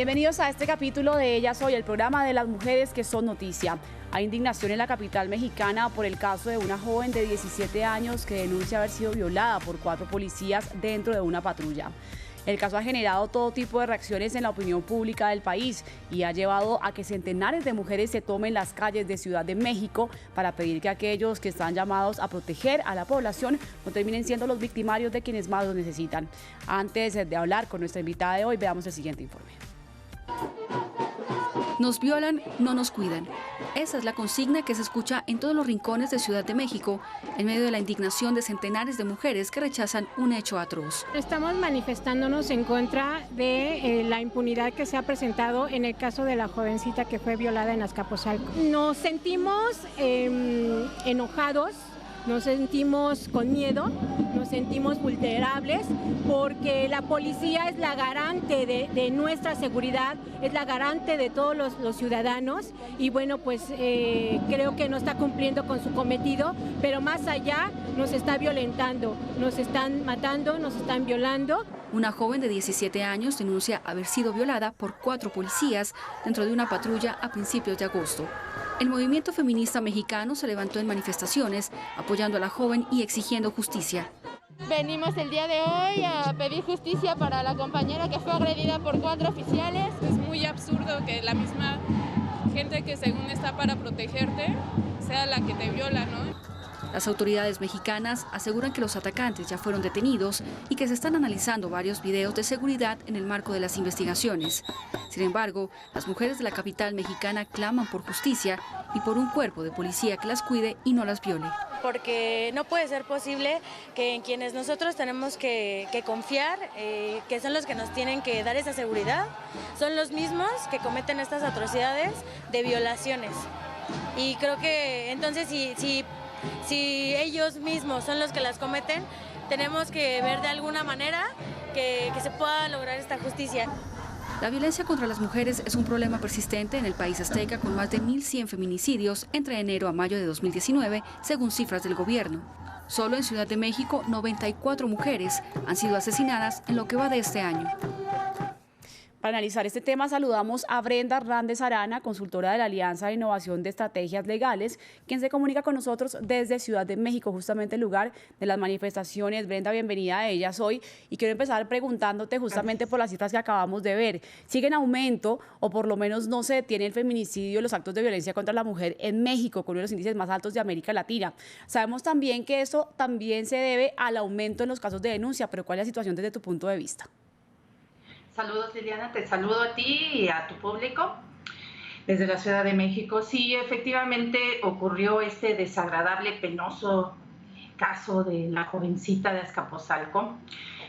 Bienvenidos a este capítulo de Ellas Hoy, el programa de las mujeres que son noticia. Hay indignación en la capital mexicana por el caso de una joven de 17 años que denuncia haber sido violada por 4 policías dentro de una patrulla. El caso ha generado todo tipo de reacciones en la opinión pública del país y ha llevado a que centenares de mujeres se tomen las calles de Ciudad de México para pedir que aquellos que están llamados a proteger a la población no terminen siendo los victimarios de quienes más lo necesitan. Antes de hablar con nuestra invitada de hoy, veamos el siguiente informe. Nos violan, no nos cuidan. Esa es la consigna que se escucha en todos los rincones de Ciudad de México, en medio de la indignación de centenares de mujeres que rechazan un hecho atroz. Estamos manifestándonos en contra de la impunidad que se ha presentado en el caso de la jovencita que fue violada en Azcapotzalco. Nos sentimos enojados, nos sentimos con miedo, nos sentimos vulnerables porque la policía es la garante de nuestra seguridad, es la garante de todos los ciudadanos y bueno, pues creo que no está cumpliendo con su cometido, pero más allá nos está violentando, nos están matando, nos están violando. Una joven de 17 años denuncia haber sido violada por 4 policías dentro de una patrulla a principios de agosto. El movimiento feminista mexicano se levantó en manifestaciones apoyando a la joven y exigiendo justicia. Venimos el día de hoy a pedir justicia para la compañera que fue agredida por 4 oficiales. Es muy absurdo que la misma gente que según está para protegerte sea la que te viola, ¿no? Las autoridades mexicanas aseguran que los atacantes ya fueron detenidos y que se están analizando varios videos de seguridad en el marco de las investigaciones. Sin embargo, las mujeres de la capital mexicana claman por justicia y por un cuerpo de policía que las cuide y no las viole. Porque no puede ser posible que en quienes nosotros tenemos que confiar, que son los que nos tienen que dar esa seguridad, son los mismos que cometen estas atrocidades de violaciones. Y creo que entonces si ellos mismos son los que las cometen, tenemos que ver de alguna manera que se pueda lograr esta justicia. La violencia contra las mujeres es un problema persistente en el país azteca con más de 1.100 feminicidios entre enero a mayo de 2019, según cifras del gobierno. Solo en Ciudad de México, 94 mujeres han sido asesinadas en lo que va de este año. Para analizar este tema saludamos a Brenda Hernández Arana, consultora de la Alianza de Innovación de Estrategias Legales, quien se comunica con nosotros desde Ciudad de México, justamente el lugar de las manifestaciones. Brenda, bienvenida a Ellas Hoy. Y quiero empezar preguntándote justamente por las cifras que acabamos de ver. ¿Sigue en aumento o por lo menos no se detiene el feminicidio, los actos de violencia contra la mujer en México, con uno de los índices más altos de América Latina? Sabemos también que eso también se debe al aumento en los casos de denuncia, pero ¿cuál es la situación desde tu punto de vista? Saludos, Liliana, te saludo a ti y a tu público desde la Ciudad de México. Sí, efectivamente ocurrió este desagradable, penoso caso de la jovencita de Azcapotzalco.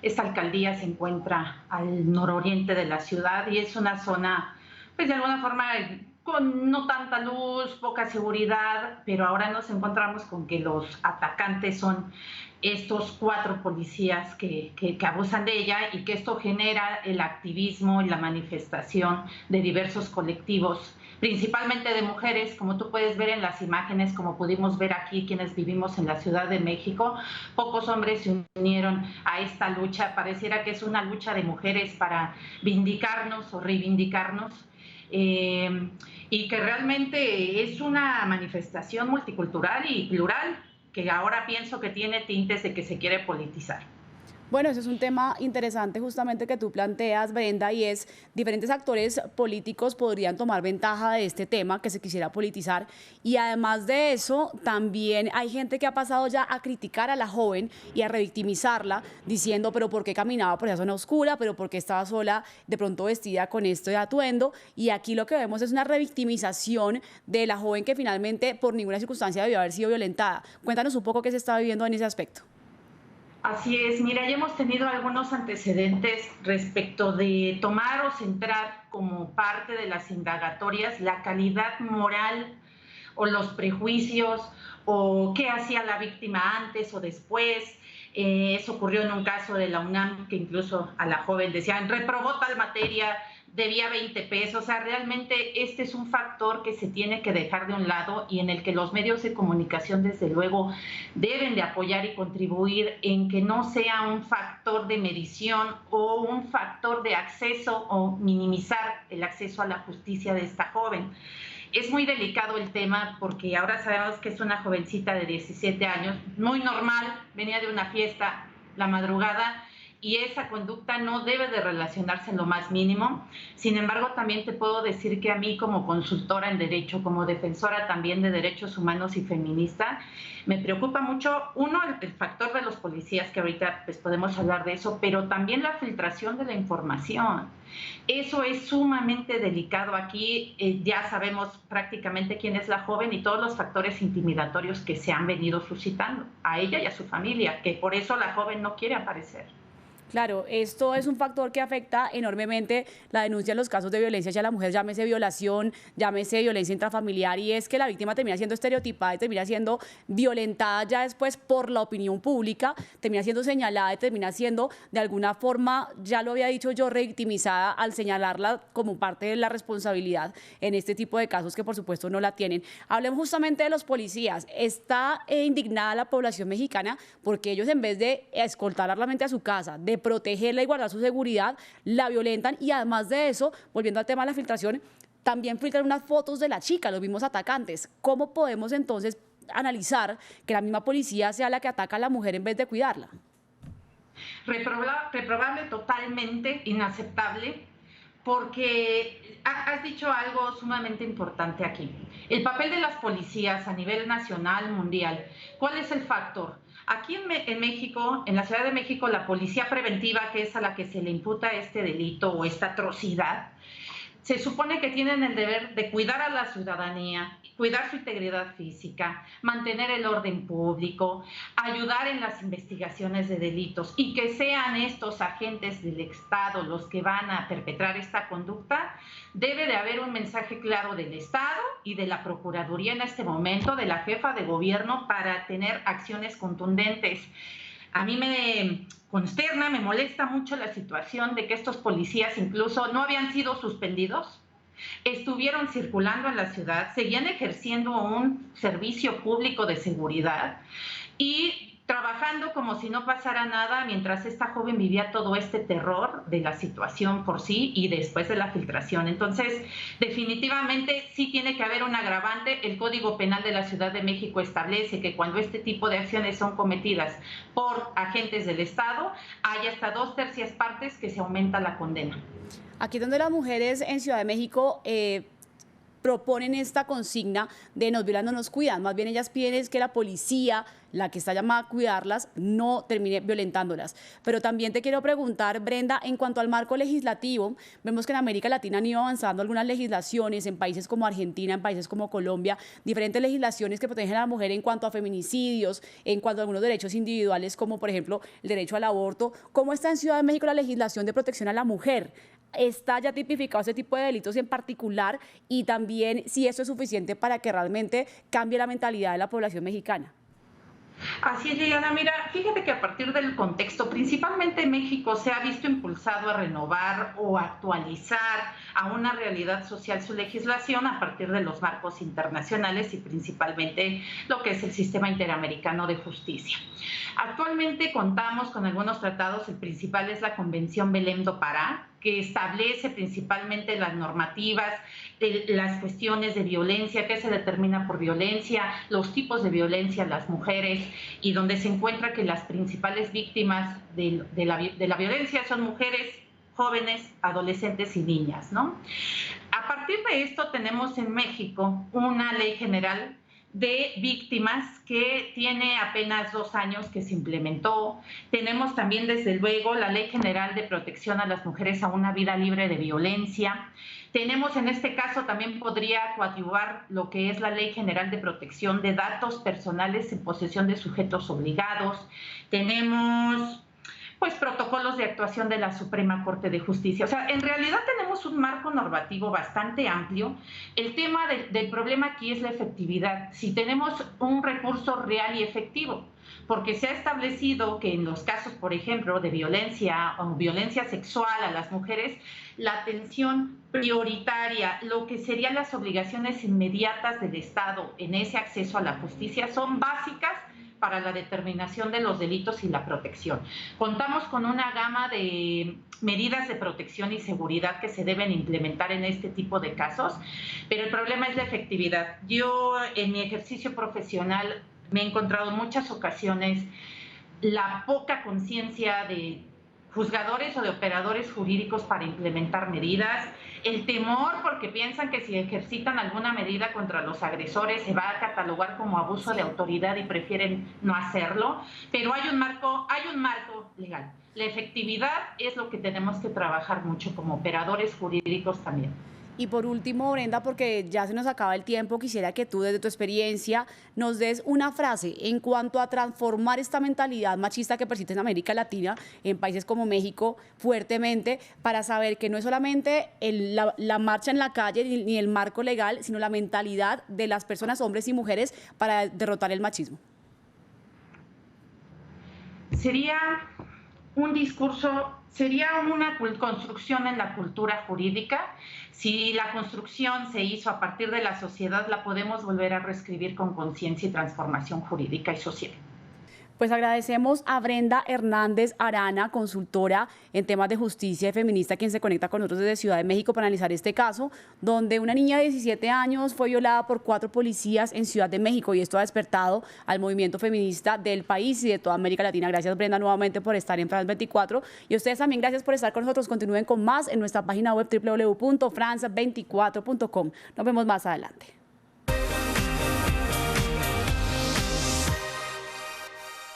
Esta alcaldía se encuentra al nororiente de la ciudad y es una zona, pues de alguna forma, con no tanta luz, poca seguridad, pero ahora nos encontramos con que los atacantes son estos 4 policías que abusan de ella y que esto genera el activismo y la manifestación de diversos colectivos, principalmente de mujeres, como tú puedes ver en las imágenes, como pudimos ver aquí quienes vivimos en la Ciudad de México. Pocos hombres se unieron a esta lucha, pareciera que es una lucha de mujeres para vindicarnos o reivindicarnos. Y que realmente es una manifestación multicultural y plural, que ahora pienso que tiene tintes de que se quiere politizar. Bueno, ese es un tema interesante justamente que tú planteas, Brenda, y es diferentes actores políticos podrían tomar ventaja de este tema que se quisiera politizar, y además de eso también hay gente que ha pasado ya a criticar a la joven y a revictimizarla diciendo pero por qué caminaba por esa zona oscura, pero por qué estaba sola de pronto vestida con esto de atuendo, y aquí lo que vemos es una revictimización de la joven que finalmente por ninguna circunstancia debió haber sido violentada. Cuéntanos un poco qué se está viviendo en ese aspecto. Así es, mira, ya hemos tenido algunos antecedentes respecto de tomar o centrar como parte de las indagatorias la calidad moral o los prejuicios o qué hacía la víctima antes o después. Eso ocurrió en un caso de la UNAM que incluso a la joven decían reprobó tal materia, debía 20 pesos. O sea, realmente este es un factor que se tiene que dejar de un lado y en el que los medios de comunicación, desde luego, deben de apoyar y contribuir en que no sea un factor de medición o un factor de acceso o minimizar el acceso a la justicia de esta joven. Es muy delicado el tema porque ahora sabemos que es una jovencita de 17 años, muy normal, venía de una fiesta la madrugada, y esa conducta no debe de relacionarse en lo más mínimo. Sin embargo, también te puedo decir que a mí, como consultora en derecho, como defensora también de derechos humanos y feminista, me preocupa mucho, uno, el factor de los policías, que ahorita pues podemos hablar de eso, pero también la filtración de la información. Eso es sumamente delicado. Aquí ya sabemos prácticamente quién es la joven y todos los factores intimidatorios que se han venido suscitando a ella y a su familia, que por eso la joven no quiere aparecer. Claro, esto es un factor que afecta enormemente la denuncia en los casos de violencia hacia la mujer, llámese violación, llámese violencia intrafamiliar, y es que la víctima termina siendo estereotipada y termina siendo violentada ya después por la opinión pública, termina siendo señalada y termina siendo de alguna forma, ya lo había dicho yo, revictimizada al señalarla como parte de la responsabilidad en este tipo de casos que por supuesto no la tienen. Hablemos justamente de los policías. Está indignada la población mexicana porque ellos, en vez de escoltarla realmente a su casa, de protegerla y guardar su seguridad, la violentan, y además de eso, volviendo al tema de la filtración, también filtran unas fotos de la chica, los mismos atacantes. ¿Cómo podemos entonces analizar que la misma policía sea la que ataca a la mujer en vez de cuidarla? Reprobable, totalmente inaceptable, porque has dicho algo sumamente importante aquí. El papel de las policías a nivel nacional, mundial, ¿cuál es el factor? Aquí en México, en la Ciudad de México, la policía preventiva, que es a la que se le imputa este delito o esta atrocidad, se supone que tienen el deber de cuidar a la ciudadanía, cuidar su integridad física, mantener el orden público, ayudar en las investigaciones de delitos, y que sean estos agentes del Estado los que van a perpetrar esta conducta. Debe de haber un mensaje claro del Estado y de la Procuraduría en este momento, de la jefa de gobierno, para tener acciones contundentes. A mí me consterna, me molesta mucho la situación de que estos policías incluso no habían sido suspendidos, estuvieron circulando en la ciudad, seguían ejerciendo un servicio público de seguridad y trabajando como si no pasara nada mientras esta joven vivía todo este terror de la situación por sí y después de la filtración. Entonces, definitivamente sí tiene que haber un agravante. El Código Penal de la Ciudad de México establece que cuando este tipo de acciones son cometidas por agentes del Estado, hay hasta 2/3 partes que se aumenta la condena. Aquí donde las mujeres en Ciudad de México proponen esta consigna de nos violan, no nos cuidan, más bien ellas piden es que la policía, la que está llamada a cuidarlas, no termine violentándolas. Pero también te quiero preguntar, Brenda, en cuanto al marco legislativo, vemos que en América Latina han ido avanzando algunas legislaciones, en países como Argentina, en países como Colombia, diferentes legislaciones que protegen a la mujer en cuanto a feminicidios, en cuanto a algunos derechos individuales, como por ejemplo el derecho al aborto. ¿Cómo está en Ciudad de México la legislación de protección a la mujer? ¿Está ya tipificado ese tipo de delitos en particular? Y también si eso es suficiente para que realmente cambie la mentalidad de la población mexicana. Así es, Liliana. Mira, fíjate que a partir del contexto, principalmente México se ha visto impulsado a renovar o actualizar a una realidad social su legislación a partir de los marcos internacionales y principalmente lo que es el sistema interamericano de justicia. Actualmente contamos con algunos tratados, el principal es la Convención Belém do Pará, que establece principalmente las normativas, las cuestiones de violencia, qué se determina por violencia, los tipos de violencia a las mujeres, y donde se encuentra que las principales víctimas de la violencia son mujeres, jóvenes, adolescentes y niñas, ¿no? A partir de esto tenemos en México una ley general de víctimas que tiene apenas 2 años que se implementó. Tenemos también, desde luego, la Ley General de Protección a las Mujeres a una Vida Libre de Violencia. Tenemos, en este caso, también podría coadyuvar lo que es la Ley General de Protección de Datos Personales en posesión de sujetos obligados. Tenemos pues protocolos de actuación de la Suprema Corte de Justicia. O sea, en realidad tenemos un marco normativo bastante amplio. El tema del problema aquí es la efectividad, si tenemos un recurso real y efectivo, porque se ha establecido que en los casos, por ejemplo, de violencia o violencia sexual a las mujeres, la atención prioritaria, lo que serían las obligaciones inmediatas del Estado en ese acceso a la justicia son básicas para la determinación de los delitos y la protección. Contamos con una gama de medidas de protección y seguridad que se deben implementar en este tipo de casos, pero el problema es la efectividad. Yo en mi ejercicio profesional me he encontrado en muchas ocasiones la poca conciencia de juzgadores o de operadores jurídicos para implementar medidas, el temor porque piensan que si ejercitan alguna medida contra los agresores se va a catalogar como abuso de autoridad y prefieren no hacerlo, pero hay un marco legal. La efectividad es lo que tenemos que trabajar mucho como operadores jurídicos también. Y por último, Brenda, porque ya se nos acaba el tiempo, quisiera que tú desde tu experiencia nos des una frase en cuanto a transformar esta mentalidad machista que persiste en América Latina, en países como México, fuertemente, para saber que no es solamente la marcha en la calle ni el marco legal, sino la mentalidad de las personas, hombres y mujeres, para derrotar el machismo. Sería un discurso, sería una construcción en la cultura jurídica. Si la construcción se hizo a partir de la sociedad, la podemos volver a reescribir con conciencia y transformación jurídica y social. Pues agradecemos a Brenda Hernández Arana, consultora en temas de justicia y feminista, quien se conecta con nosotros desde Ciudad de México para analizar este caso, donde una niña de 17 años fue violada por 4 policías en Ciudad de México, y esto ha despertado al movimiento feminista del país y de toda América Latina. Gracias, Brenda, nuevamente por estar en France 24, y ustedes también gracias por estar con nosotros. Continúen con más en nuestra página web www.france24.com. Nos vemos más adelante.